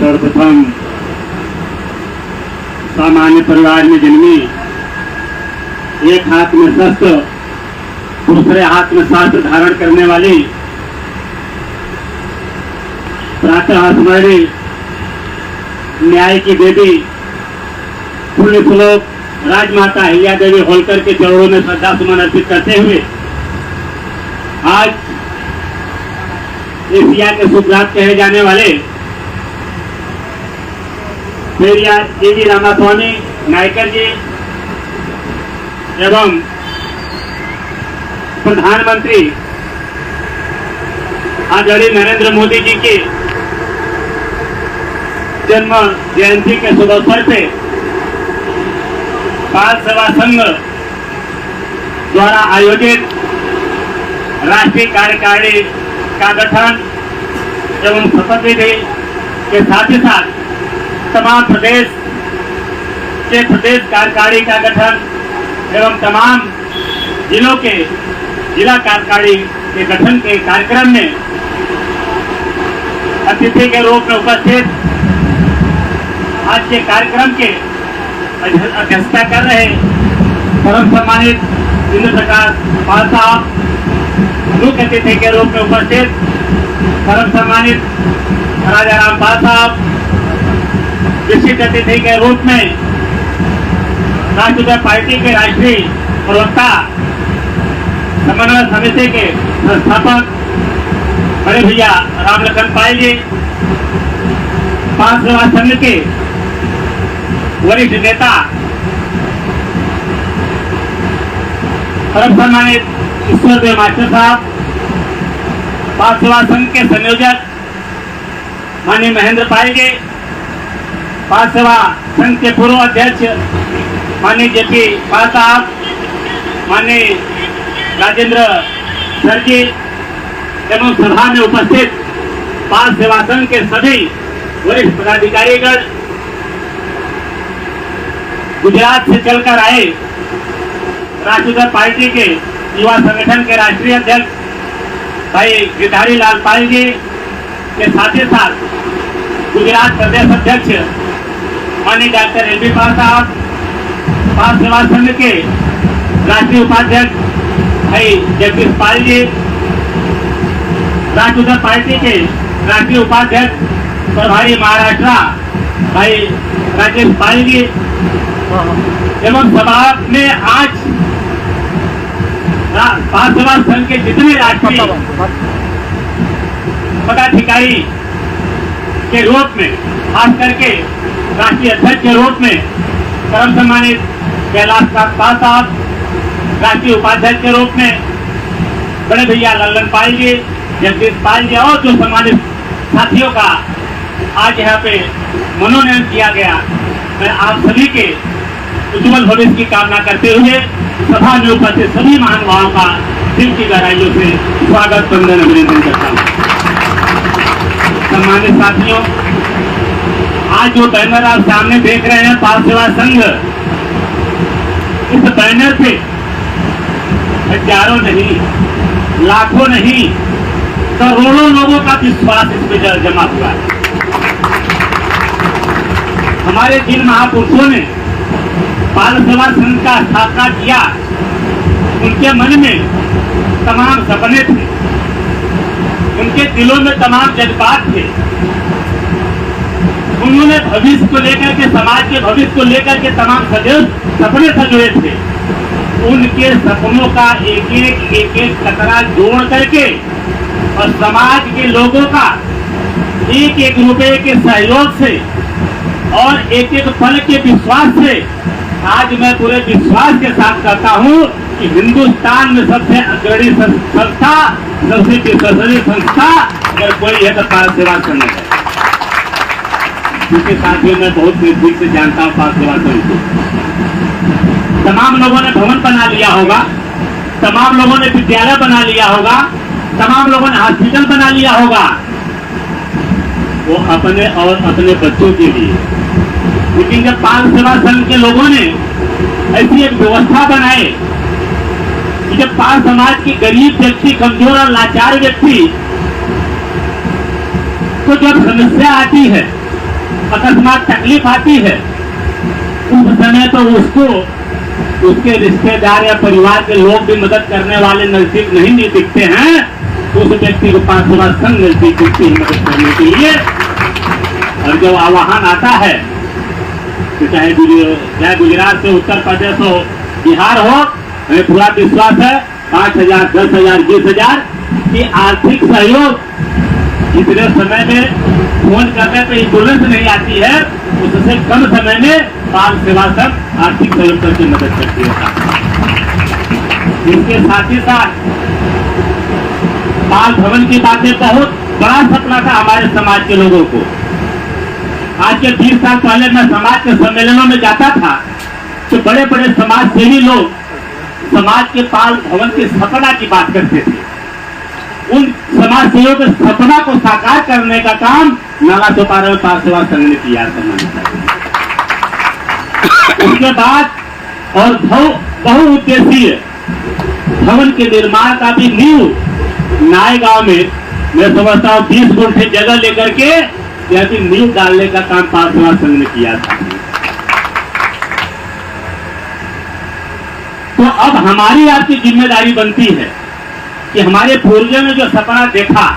सर्वप्रथम सामान्य परिवार में जन्मी, एक हाथ में शस्त्र दूसरे हाथ में शास्त्र धारण करने वाली, प्रातः स्मरणी न्याय की देवी पुण्य श्लोक राजमाता अहिल्या देवी होलकर के चरणों में श्रद्धा सुमन अर्पित करते हुए आज एशिया के सुब्रात कहे जाने वाले पेरियार जी रामास्वामी नायकर जी एवं प्रधानमंत्री आदरणीय नरेंद्र मोदी जी के जन्म जयंती के शुभ अवसर पे बाल सेवा संघ द्वारा आयोजित राष्ट्रीय कार्यकारिणी का गठन एवं शपथ विधि के साथ ही साथ तमाम प्रदेश के प्रदेश कार्यकारिणी का गठन एवं तमाम जिलों के जिला कार्यकारिणी के गठन के कार्यक्रम में अतिथि के रूप में उपस्थित आज के कार्यक्रम के अध्यक्षता कर रहे परम सम्मानित इंद्र प्रकाश पाल साहब, मुख्य अतिथि के रूप में उपस्थित परम सम्मानित राजाराम पाल साहब, विशिष्ट अतिथि के रूप में राष्ट्रीय पार्टी के राष्ट्रीय प्रवक्ता समन्वय समिति के संस्थापक बड़े भैया रामलखन पाल जी, पाल सेवा संघ के वरिष्ठ नेता परम सम्मानित ईश्वर देव मास्टर साहब, पाल सेवा संघ के संयोजक माननीय महेंद्र पाल जी, पाल सेवा संघ के पूर्व अध्यक्ष माननीय जेपी पाल साहब, माननीय राजेंद्र सर जी एवं सभा में उपस्थित पाल सेवा संघ के सभी वरिष्ठ पदाधिकारीगण, गुजरात से चलकर आए राष्ट्रीय पार्टी के युवा संगठन के राष्ट्रीय अध्यक्ष भाई गिरधारी लाल पाल जी के साथ ही साथ गुजरात प्रदेश अध्यक्ष माननीय डॉक्टर एल बी पाल साहब, पाल सेवा संघ के राष्ट्रीय उपाध्यक्ष भाई जगदीश पाल जी, राष्ट्रीय पार्टी के राष्ट्रीय उपाध्यक्ष प्रभारी महाराष्ट्र भाई राजेश पाल जी एवं सभा में आज पाल सेवा संघ के जितने राष्ट्रीय पदाधिकारी के रूप में, खास करके राष्ट्रीय अध्यक्ष के रूप में परम सम्मानित कैलाश पाल साहब, राष्ट्रीय उपाध्यक्ष के रूप में बड़े भैया लल्लन पाल जी, जगदीश पाल जी और जो सम्मानित साथियों का आज यहाँ पे मनोनयन किया गया, मैं आप सभी के उज्जवल भविष्य की कामना करते हुए सभा में उपस्थित सभी महानुभावों का दिल की गहराइयों से स्वागत वंदन अभिनंदन करता हूँ। सम्मानित साथियों, आज जो बैनर आप सामने देख रहे हैं पाल सेवा संघ, इस बैनर पे हजारों नहीं, लाखों नहीं, करोड़ों लोगों का विश्वास इस पे जमा हुआ है। हमारे जिन महापुरुषों ने पाल सेवा संघ का स्थापना किया, उनके मन में तमाम सपने थे, उनके दिलों में तमाम जज्बात थे, उन्होंने भविष्य को लेकर के, समाज के भविष्य को लेकर के तमाम सपने सजोए थे। उनके सपनों का एक एक कतरा जोड़ करके और समाज के लोगों का एक एक रुपए के सहयोग से और एक एक पल के विश्वास से आज मैं पूरे विश्वास के साथ कहता हूं कि हिंदुस्तान में सबसे अग्रणी संस्था, सबसे विश्वसनीय संस्था अगर कोई है तो पाल सेवा संघ है। क्योंकि साथियों मैं बहुत नजदीक से जानता हूँ पाल सेवा संघ को। तमाम लोगों ने भवन बना लिया होगा, तमाम लोगों ने विद्यालय बना लिया होगा, तमाम लोगों ने हॉस्पिटल बना लिया होगा, वो अपने और अपने बच्चों के लिए। लेकिन जब पाल सेवा संघ के लोगों ने ऐसी एक व्यवस्था बनाई कि जब पाल समाज की गरीब व्यक्ति, कमजोर और लाचार व्यक्ति को जब समस्या आती है अकस्मात तकलीफ आती है उस समय तो उसको उसके रिश्तेदार या परिवार के लोग भी मदद करने वाले नजदीक नहीं दिखते हैं, तो उस व्यक्ति को पांच सेवा संघ नजदीक दिखती है मदद करने के लिए। और जब आह्वान आता है तो चाहे गुजरात से उत्तर प्रदेश हो, बिहार हो, हमें पूरा विश्वास है 5,000, 10,000, 20,000 की आर्थिक सहयोग इतने समय में फोन करने पर तुरंत नहीं आती है, उससे कम समय में बाल सेवा संघ आर्थिक सहयोग करके मदद करती है। इसके साथ ही साथ बाल भवन की बातें बहुत बड़ा सपना था हमारे समाज के लोगों को। आज के 20 साल पहले मैं समाज के सम्मेलनों में जाता था तो बड़े बड़े समाज सेवी लोग समाज के बाल भवन के सपना की बात करते थे। उन समाज सेवियों के सपना को साकार करने का काम नाला चौपारा में बाल सेवा संघ ने किया। उसके बाद और बहुउद्देशीय भवन के निर्माण का भी नींव नाय गांव में मैं समझता हूँ 20 गुंठे जगह लेकर के यह भी नींव डालने का काम बाल सेवा संघ ने किया था। तो अब हमारी आपकी जिम्मेदारी बनती है कि हमारे पूर्वजों ने जो सपना देखा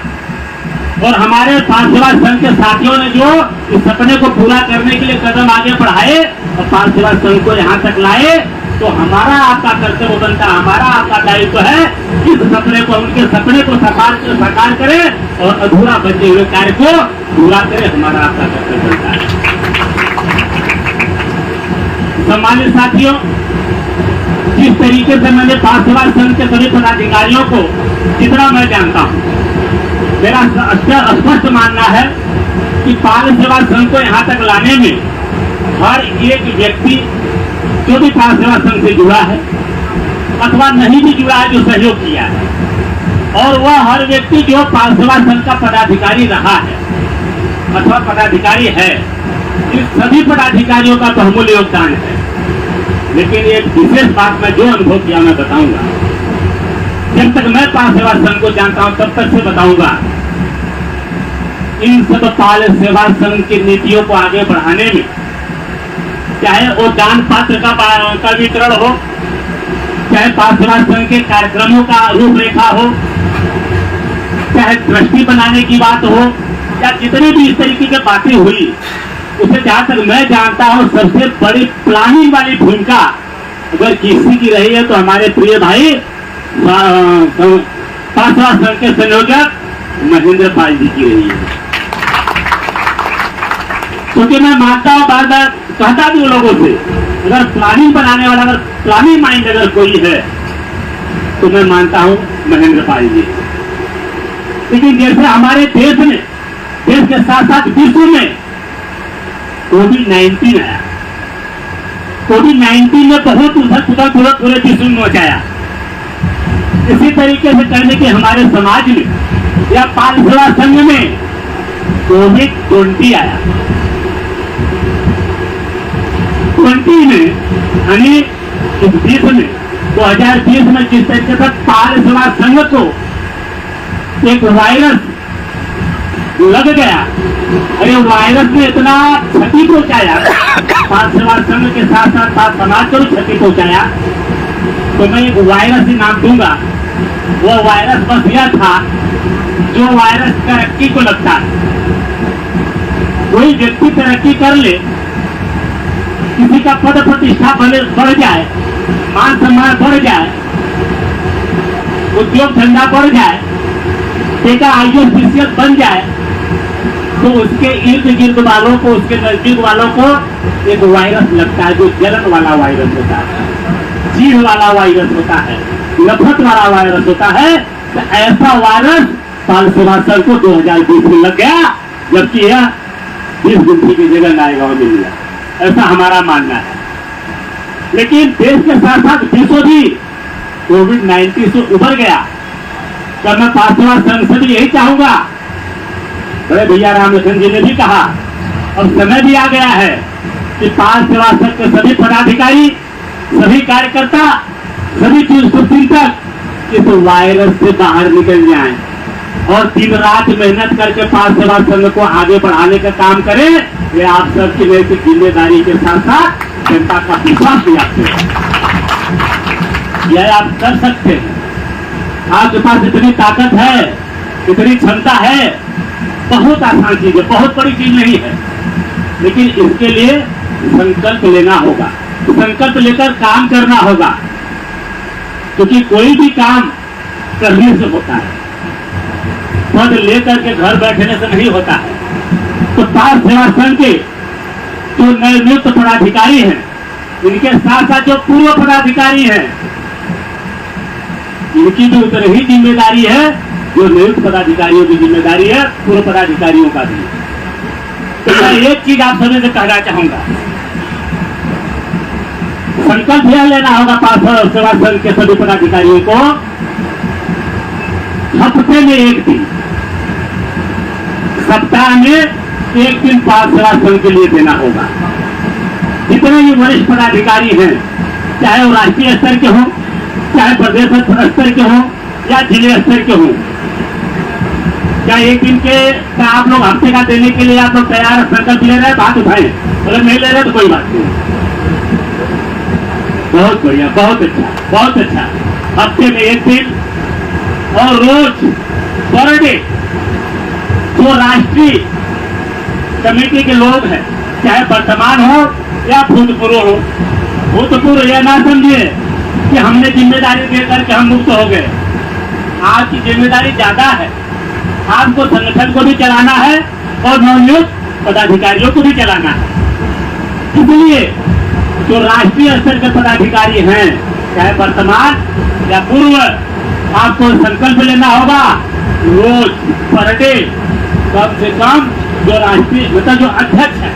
और हमारे बाल सेवा संघ के साथियों ने जो इस सपने को पूरा करने के लिए कदम आगे बढ़ाए और बाल सेवा संघ को यहाँ तक लाए, तो हमारा आपका कर्तव्य बनता, हमारा आपका दायित्व है इस सपने को, उनके सपने को साकार करें और अधूरा बचे हुए कार्य को पूरा करें, हमारा आपका कर्तव्य बनता है। सम्मानित साथियों, जिस तरीके से मैंने बाल सेवा संघ के सभी पदाधिकारियों को जितना मैं जानता हूँ, मेरा स्पष्ट मानना है कि बाल सेवा संघ को यहाँ तक लाने में हर एक व्यक्ति जो भी बाल सेवा संघ से जुड़ा है अथवा नहीं भी जुड़ा है, जो सहयोग किया है, और वह हर व्यक्ति जो बाल सेवा संघ का पदाधिकारी रहा है अथवा पदाधिकारी है, इन सभी पदाधिकारियों का बहुमूल्य योगदान है। लेकिन एक विशेष बात मैं जो अनुभव किया मैं बताऊंगा, जब तक मैं बाल सेवा संघ को जानता हूं तब तक से बताऊंगा। इन सब बाल सेवा संघ की नीतियों को आगे बढ़ाने में, चाहे वो दान पात्र का वितरण हो, चाहे बाल सेवा संघ के कार्यक्रमों का रूपरेखा हो, चाहे दृष्टि बनाने की बात हो, या जितनी भी इस तरीके की बातें हुई, उसे जहां तक मैं जानता हूं सबसे बड़ी प्लानिंग वाली भूमिका अगर किसी की रही है तो हमारे प्रिय भाई बाल सेवा संघ के संयोजक महेंद्र पाल जी की रही है। क्योंकि मैं मानता हूं, बार बार कहता भी लोगों से, अगर प्लानिंग बनाने वाला, अगर प्लानिंग माइंड अगर कोई है तो मैं मानता हूं महेंद्र पाल जी। लेकिन जैसे हमारे देश में, देश के साथ साथ विश्व में कोविड-19 आया, कोविड-19 ने बहुत उथल पुथल पूरे विश्व में मचाया। इसी तरीके से करने के हमारे समाज में या बाल सेवा संघ में कोविड-20 आया। 20 में यानी इस 2020 में जिस तरीके से बाल सेवा संघ को एक वायरस लग गया, अरे वायरस ने इतना क्षति पहुंचाया, बाल सेवा संघ के साथ साथ समाज को भी क्षति पहुंचाया। तो मैं एक वायरस ही नाम दूंगा। वो वायरस बस यह था जो वायरस तरक्की को लगता है। कोई व्यक्ति तरक्की कर ले, किसी का पद प्रतिष्ठा बढ़ जाए, मान सम्मान बढ़ जाए, उद्योग धंधा बढ़ जाए, बेटा IAS बन जाए, तो उसके इर्द गिर्द वालों को, उसके नजदीक वालों को एक वायरस लगता है, जो जलन वाला वायरस होता है, चीड़ वाला वायरस होता है, नफरत वाला वायरस होता है। तो ऐसा वायरस बाल सेवा संघ को 2020 में लग गया, जबकि यह 20 गुंठी की जगह नाय गांव में मिला, ऐसा हमारा मानना है। लेकिन देश के साथ साथ विश्व भी कोविड-19 से उभर गया। तो मैं बाल सेवा संघ से भी यही चाहूंगा, बड़े भैया रामलखन जी ने भी कहा, अब समय भी आ गया है कि बाल सेवा संघ के सभी पदाधिकारी, सभी कार्यकर्ता, सभी चिंतक इस वायरस से बाहर निकल जाएं और दिन रात मेहनत करके बाल सेवा संघ को आगे बढ़ाने का काम करें ये आप सबकी नैतिक जिम्मेदारी के साथ साथ जनता का विश्वास भी आपसे यह आप कर सकते हैं। आपके पास इतनी ताकत है, इतनी क्षमता है, बहुत आसान चीज है, बहुत बड़ी चीज नहीं है, लेकिन इसके लिए संकल्प लेना होगा, संकल्प लेकर काम करना होगा, क्योंकि कोई भी काम करने से होता है, पद लेकर के घर बैठने से नहीं होता है। तो पार्थ सेवा संघ के जो नए नियुक्त पदाधिकारी हैं, इनके साथ साथ जो पूर्व पदाधिकारी हैं, इनकी भी उतनी ही जिम्मेदारी है जो नियुक्त पदाधिकारियों की जिम्मेदारी है, पूर्व पदाधिकारियों का भी। तो मैं एक चीज आप सभी से कहना चाहूंगा, संकल्प यह लेना होगा पार्थ सेवा संघ के सभी पदाधिकारियों को, हफ्ते में एक दिन, सप्ताह में एक दिन पार्थ सेवा संघ के लिए देना होगा। जितने भी वरिष्ठ पदाधिकारी हैं, चाहे वो राष्ट्रीय स्तर के हों, चाहे प्रदेश स्तर के हों या जिले स्तर के हों, क्या एक दिन के का आप लोग हफ्ते का देने के लिए आप लोग तैयार संकल्प ले रहे हैं? बात उठाएं, अगर नहीं ले रहे तो कोई बात नहीं। बहुत बढ़िया, बहुत अच्छा, बहुत अच्छा। हफ्ते में एक दिन और रोज पर डे जो राष्ट्रीय कमेटी के लोग हैं, चाहे वर्तमान हो या भूतपूर्व हो, भूतपूर्व यह ना समझिए कि हमने जिम्मेदारी देकर के हम मुक्त हो गए। आपकी जिम्मेदारी ज्यादा है, आपको संगठन को भी चलाना है और नवनियुक्त पदाधिकारियों को भी चलाना है। इसलिए जो राष्ट्रीय स्तर के पदाधिकारी हैं, चाहे वर्तमान या पूर्व, आपको संकल्प लेना होगा रोज पर डे कम से कम जो राष्ट्रीय मतलब जो अध्यक्ष है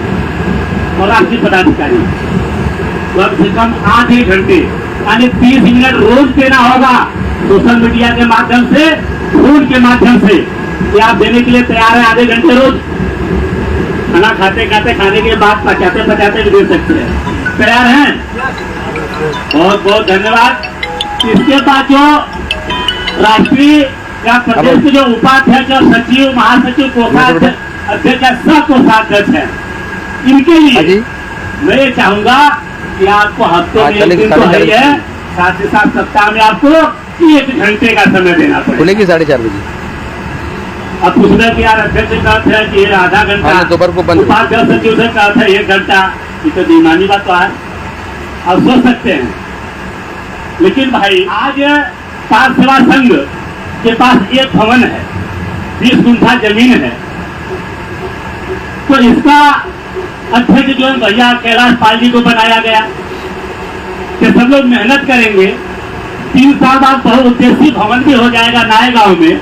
और राष्ट्रीय पदाधिकारी कम से कम आधे घंटे यानी 30 मिनट रोज देना होगा, सोशल मीडिया के माध्यम से, फोन के माध्यम से। ये आप देने के लिए तैयार है? आधे घंटे रोज खाना खाते खाते, खाने के बाद पचाते पचाते भी दे सकते हैं। तैयार हैं? बहुत बहुत धन्यवाद। इसके बाद जो राष्ट्रीय या प्रदेश के जो उपाध्यक्ष और सचिव, महासचिव, कोषाध्यक्ष अध्यक्ष या सब कोषाध्यक्ष है, इनके लिए मैं ये चाहूंगा कि आपको हफ्ते में एक दिन तो है, साथ ही साथ सप्ताह में आपको 1 घंटे का समय देना पड़ेगा। खुलेगी 4:30 बजे। अब पूछ रहे कि यार अध्यक्ष का अर्थ है कि आधा घंटा, दोपहर को बंद, उपाध्यक्ष सचिव का अर्थ है 1 घंटा। ये तो बेईमानी बात तो है, आप सोच सकते हैं। लेकिन भाई आज पार्थ सेवा संघ के पास एक भवन है, 20 गुंठा जमीन है, तो इसका अध्यक्ष जो है भैया कैलाश पाल जी को बनाया गया कि सब लोग मेहनत करेंगे, 3 साल बाद बहुउद्देशीय भवन भी हो जाएगा नए गांव में।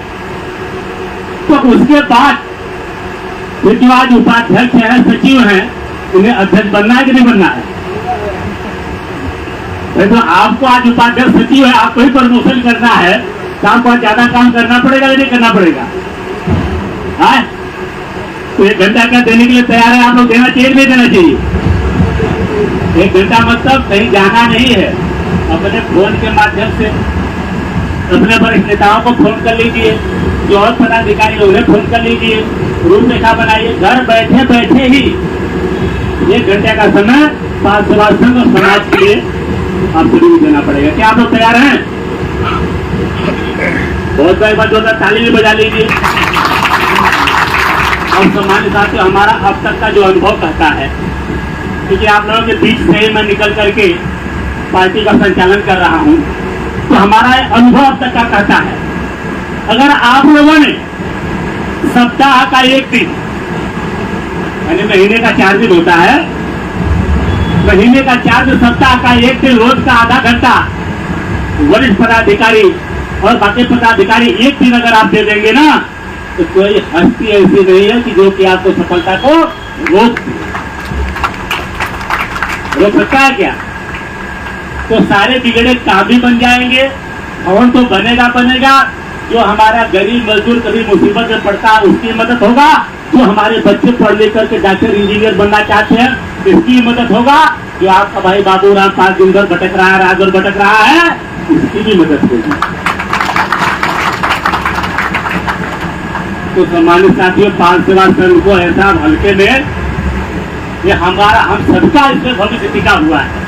तो उसके बाद फिर जो आज उपाध्यक्ष हैं, सचिव हैं, उन्हें अध्यक्ष बनना है कि नहीं बनना है? तो आपको आज उपाध्यक्ष सचिव है, आपको ही प्रमोशन करना है, तो आपको आज ज्यादा काम करना पड़ेगा या नहीं करना पड़ेगा? हाँ, तो 1 घंटा क्या देने के लिए तैयार है? आप लोग देना चाहिए नहीं देना चाहिए? 1 घंटा मतलब कहीं जाना नहीं है, अपने फोन के माध्यम से अपने वरिष्ठ नेताओं को फोन कर लीजिए, जो और पदाधिकारी लोग हैं फोन कर लीजिए, रूपरेखा बनाइए, घर बैठे बैठे ही 1 घंटे का समय पार्थ सेवा संघ और समाज के लिए आप सभी को देना पड़ेगा। क्या आप लोग तैयार हैं? बहुत बार जोरदार ताली भी बजा लीजिए। और सम्मानित साथियों, हमारा अब तक का जो अनुभव कहता है, क्योंकि आप लोगों के बीच से ही मैं निकल करके पार्टी का संचालन कर रहा हूं, तो हमारा अनुभव अब तक का कहता है, अगर आप लोगों ने सप्ताह का 1 दिन, यानी महीने का 4 दिन होता है, महीने का 4 दिन, सप्ताह का 1 दिन, रोज का आधा घंटा वरिष्ठ पदाधिकारी और बाकी पदाधिकारी 1 दिन अगर आप दे देंगे ना, तो कोई हस्ती ऐसी नहीं है कि जो कि आपको सफलता को रोक सकता है क्या? तो सारे बिगड़े काम भी बन जाएंगे, भवन तो बनेगा बनेगा, जो हमारा गरीब मजदूर कभी मुसीबत में पड़ता है उसकी मदद होगा, जो हमारे बच्चे पढ़ लिख करके डॉक्टर इंजीनियर बनना चाहते हैं इसकी मदद होगा, जो आपका भाई बाबूराम 5 दिन भर भटक रहा है, रात भर भटक रहा है, इसकी भी मदद होगी। तो सम्मानित साथियों, पार्थ सेवा संघ को ऐसा हल्के में ये हमारा, हम सबका इसमें भविष्य टिका हुआ है।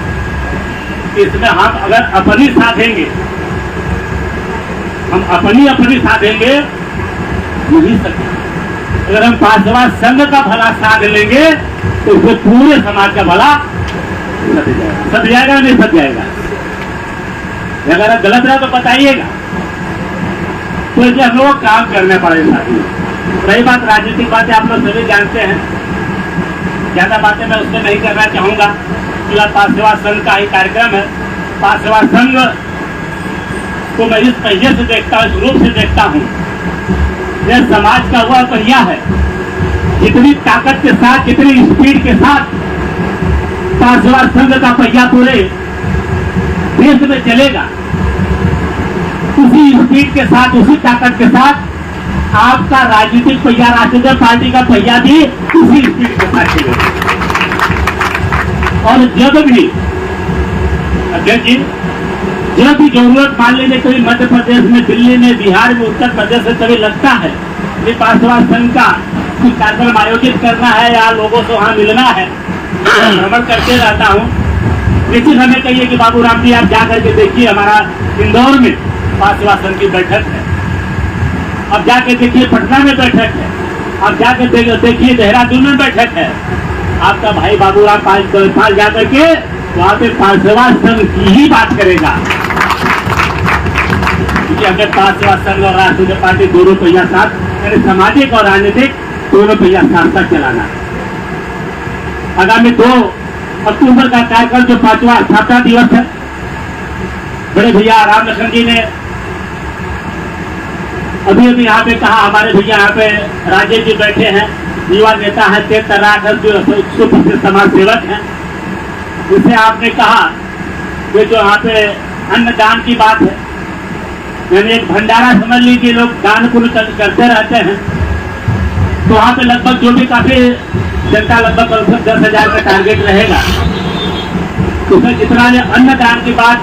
इसमें हम अगर अपनी साधेंगे, हम अपनी साधेंगे नहीं सकते। अगर हम पांचवा संघ का भला साध लेंगे तो उसमें पूरे समाज का भला सद जाएगा नहीं सद जाएगा। अगर आप गलत रहा तो बताइएगा। तो इसलिए हम लोग काम करने पड़ेगा साथियों। रही बात राजनीतिक बातें, आप लोग सभी जानते हैं, ज्यादा बातें मैं उसमें नहीं करना चाहूंगा। पांच सेवा संघ का ही कार्यक्रम है। पांच सेवा संघ को मैं इस पहिए से देखता हूँ, इस रूप से देखता हूँ, यह समाज का हुआ पहिया है। जितनी ताकत के साथ, जितनी स्पीड के साथ पांच सेवा संघ का पहिया पूरे देश में चलेगा, उसी स्पीड के साथ, उसी ताकत के साथ आपका राजनीतिक पहिया, राष्ट्रीय पार्टी का पहिया भी उसी स्पीड के साथ चलेगा। और जब भी अध्यक्ष जी, जब भी जरूरत मान लीजिए कभी मध्य प्रदेश में, दिल्ली में, बिहार में, उत्तर प्रदेश में कभी लगता है कि पांच सेवा संघ का कुछ कार्यक्रम आयोजित करना है या लोगों से वहां मिलना है, भ्रमण करते रहता हूँ। निश्चित हमें कहिए कि बाबू राम जी आप जाकर के देखिए, हमारा इंदौर में पांच सेवा संघ की बैठक है। अब जाके देखिए पटना में बैठक है। अब जाके देखिए देहरादून में बैठक है। आपका भाई बाबू राम पांच जाकर के वहां पे पांच सेवा संघ की ही बात करेगा। क्योंकि हमें पांच सेवा संघ और राष्ट्रीय पार्टी दोनों पहिया साथ, यानी सामाजिक और राजनीतिक दोनों पहिया साथ साथ चलाना है। आगामी 2 अक्टूबर का कार्यक्रम जो 5वां स्थापना दिवस है, बड़े भैया राम लखन जी ने अभी अभी यहाँ पे कहा, हमारे भैया यहाँ पे राजेश जी बैठे हैं, युवा नेता है, तेज तर्राट है, जो सुप्रसिद्ध समाज सेवक हैं। जिसे आपने कहा कि जो यहाँ पे अन्नदान की बात है, यानी एक भंडारा समझ लीजिए, लोग दान पुण्य करते रहते हैं। तो वहाँ पे लगभग जो भी काफी जनता, लगभग 10,000 का टारगेट रहेगा। उसमें जितना ने अन्नदान की बात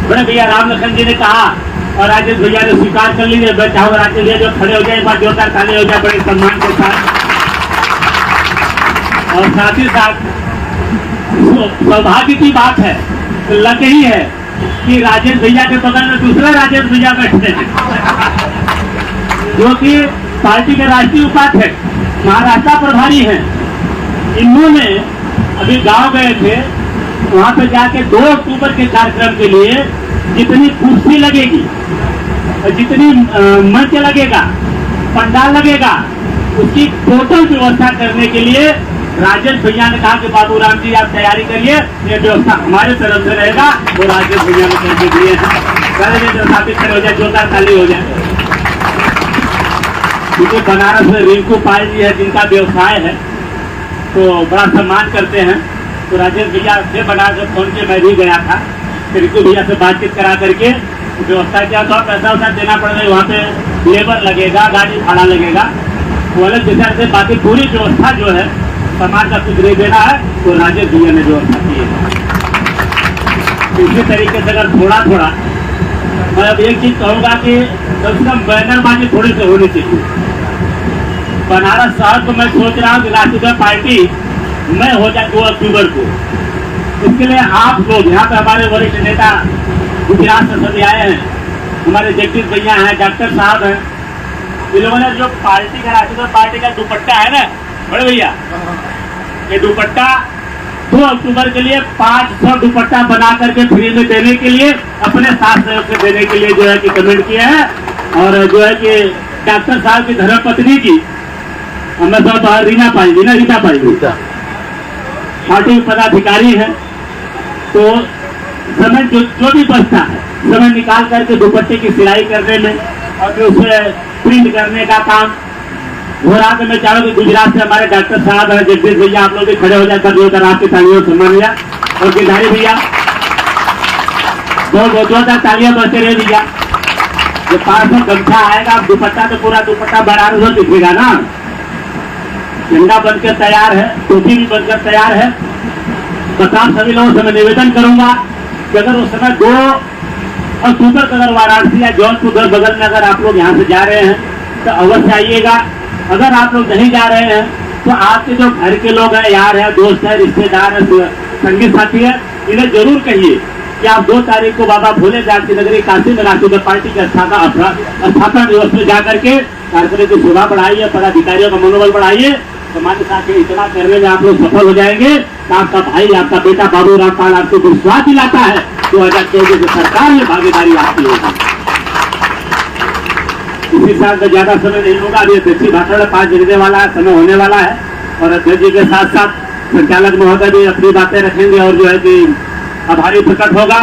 बड़े भैया राम लखन जी ने कहा और राजेश भैया ने स्वीकार कर लीजिए। मैं चाहूंगा राजेश भैया जो खड़े हो जाए, एक बार जोरदार ताली हो जाए बड़े सम्मान के साथ। और साथ ही साथ सौभाग्य की बात है, लग ही है कि राजेश भैया के बगल में दूसरा राजेश भैया बैठते हैं, जो कि पार्टी के राष्ट्रीय उपाध्यक्ष, महाराष्ट्र प्रभारी हैं। इन्होंने अभी गांव गए थे, वहां पे जाके 2 अक्टूबर के कार्यक्रम के लिए जितनी कुर्सी लगेगी और जितनी मंच लगेगा, पंडाल लगेगा, उसकी टोटल व्यवस्था करने के लिए राजेश भैया ने कहा कि बाबू राम जी आप तैयारी करिए, ये व्यवस्था हमारे तरफ से रहेगा। वो राजेश भैया ने करके दिए हैं। स्थापित खड़े हो जाए, जोरदार ताली हो जाए। क्योंकि बनारस में रिंकू पाल जी है, जिनका व्यवसाय है, तो बड़ा सम्मान करते हैं। तो राजेश भैया से बनारस फोन के मैं भी गया था, रिंकू भैया से बातचीत करा करके व्यवस्था किया। तो पैसा वैसा देना पड़ेगा, वहाँ पे लेबर लगेगा, गाड़ी भाड़ा लगेगा, वो अलग विचार से। बाकी पूरी व्यवस्था जो है समाज का कुछ नहीं देना है, तो राजेश भैया ने व्यवस्था की है। इसी तरीके से अगर थोड़ा थोड़ा मैं अब एक चीज कहूँगा कि कम से कम बैनरबाजी थोड़ी सी होनी चाहिए। बनारस शहर को मैं सोच रहा हूँ कि राष्ट्रीय पार्टी मैं हो जाए 2 अक्टूबर को। इसके लिए आप लोग यहाँ पे हमारे वरिष्ठ नेता गुजरात से सभी आए हैं, हमारे जगदीश भैया हैं, डॉक्टर साहब हैं। इन लोगों ने जो पार्टी का, राष्ट्रीय पार्टी का दुपट्टा है ना बड़े भैया, ये दुपट्टा 2 अक्टूबर के लिए 500 दुपट्टा बना करके फ्री में देने के लिए, अपने साथ सहयोग से देने के लिए जो है कि कमेंट किया है। और जो है कि डॉक्टर साहब की धर्मपत्नी की हमें सब रीना पाई पार्टी पदाधिकारी है। तो समय जो भी बचता है, समय निकाल करके दुपट्टे की सिलाई करने में और फिर उसे प्रिंट करने का काम हो रहा। तो मैं चाहूँ कि गुजरात से हमारे डॉक्टर साहब है, जगदीश भैया, आप लोग भी खड़े हो जाए, कर जोरदार आपकी तालियों से सम्मान भैया। और गिरधारी भैया बहुत जोरदार तालियां बजते रहे भैया। जो 500 गमछा आएगा, दुपट्टा तो पूरा दुपट्टा बनारस दिखेगा ना। झंडा बनकर तैयार है, टोपी भी बनकर तैयार है। बस आप सभी लोगों से मैं निवेदन करूंगा कि अगर उस समय 2 अक्टूबर को अगर वाराणसी या जौनपुर बगल में अगर आप लोग यहाँ से जा रहे हैं तो अवश्य आइएगा। अगर आप लोग नहीं जा रहे हैं तो तो आपके जो घर के लोग हैं, यार है, दोस्त है, रिश्तेदार है, संगी साथी है, इन्हें जरूर कहिए कि आप 2 तारीख को बाबा भोलेनाथ की नगरी काशी में राष्ट्रीय पार्टी के स्थापना दिवस में जाकर के कार्यक्रम की शोभा बढ़ाइए, पदाधिकारियों का मनोबल बढ़ाइए। तो मान्य साथी, इतना करने में आप लोग सफल हो जाएंगे तो आपका भाई, आपका बेटा बाबू राम पाल आपको विश्वास दिलाता है 2014 की सरकार में भागीदारी आपकी होगी। इसी साल में ज्यादा समय नहीं होगा, अभी अध्यक्षीय भाषण 5 बजने वाला है, समय होने वाला है और अध्यक्ष जी के साथ साथ संचालक महोदय भी अपनी बातें रखेंगे और जो है कि आभारी प्रकट होगा।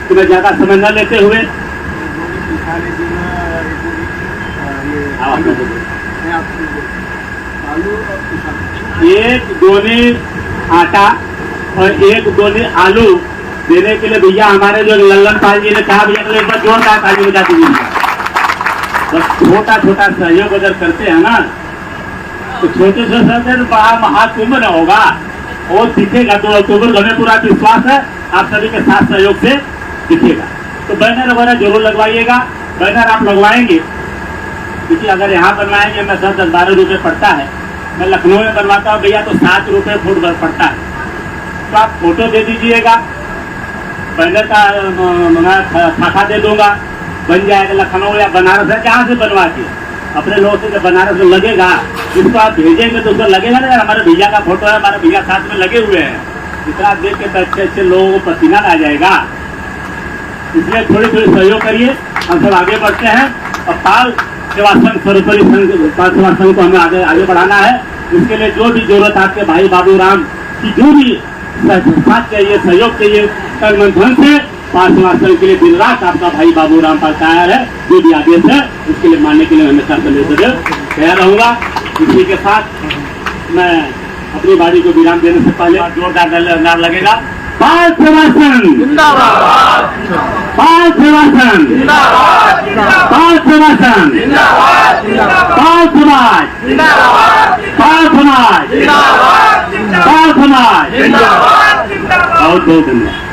तो मैं ज्यादा समय न लेते हुए एक दोने आटा और एक दोने आलू देने के लिए भैया हमारे जो लल्लन पाल जी ने कहा, भैया एक बार जोरदार ताली बजा दीजिए। बस छोटा छोटा सहयोग अगर करते हैं ना तो छोटे से बड़ा महाकुंभ न होगा और दिखेगा। 2 अक्टूबर को हमें पूरा विश्वास है आप सभी के साथ सहयोग से दिखेगा। तो बैनर वगैरह जरूर लगवाइएगा। बैनर आप लगवाएंगे क्योंकि अगर यहाँ बनवाएंगे मैं 10-12 रुपये पड़ता है, मैं लखनऊ में बनवाता हूँ भैया तो 7 रुपये फुट पड़ता है। तो आप फोटो दे दीजिएगा, बैनर का मैं खाका दे दूंगा, बन जाएगा। लखनऊ या बनारस है, जहाँ से बनवा के अपने लोगों से जब बनारस में लगेगा, जिसको आप भेजेंगे तो उसको लगेगा ना यार हमारे भैया का फोटो है, हमारे भैया साथ में लगे हुए हैं। इतना देख के तो अच्छे अच्छे लोगों को पसीना आ जाएगा। इसलिए थोड़ी थोड़ी सहयोग करिए, हम सब आगे बढ़ते हैं। और पाल सेवा संघ सर्वोपरि पाल सेवा संघ को हमें आगे बढ़ाना है। इसके लिए जो भी जरूरत आपके भाई बाबू राम की जो भी साथ चाहिए, सहयोग चाहिए, तन मन धन से पाल सेवा संघ के लिए दिन रात आपका भाई बाबू राम पाल तैयार है। जो भी आदेश है उसके लिए मानने के लिए हमेशा तैयार रहूंगा। इसी के साथ मैं अपनी बारी को विराम देने से पहले जोरदार नारा लगेगा, पाल सेवा संघ जिंदाबाद, पाल सेवा संघ जिंदाबाद, पाल सेवा संघ जिंदाबाद, पाल समाज जिंदाबाद, पाल समाज जिंदाबाद, पाल समाज जिंदाबाद। बहुत बहुत धन्यवाद।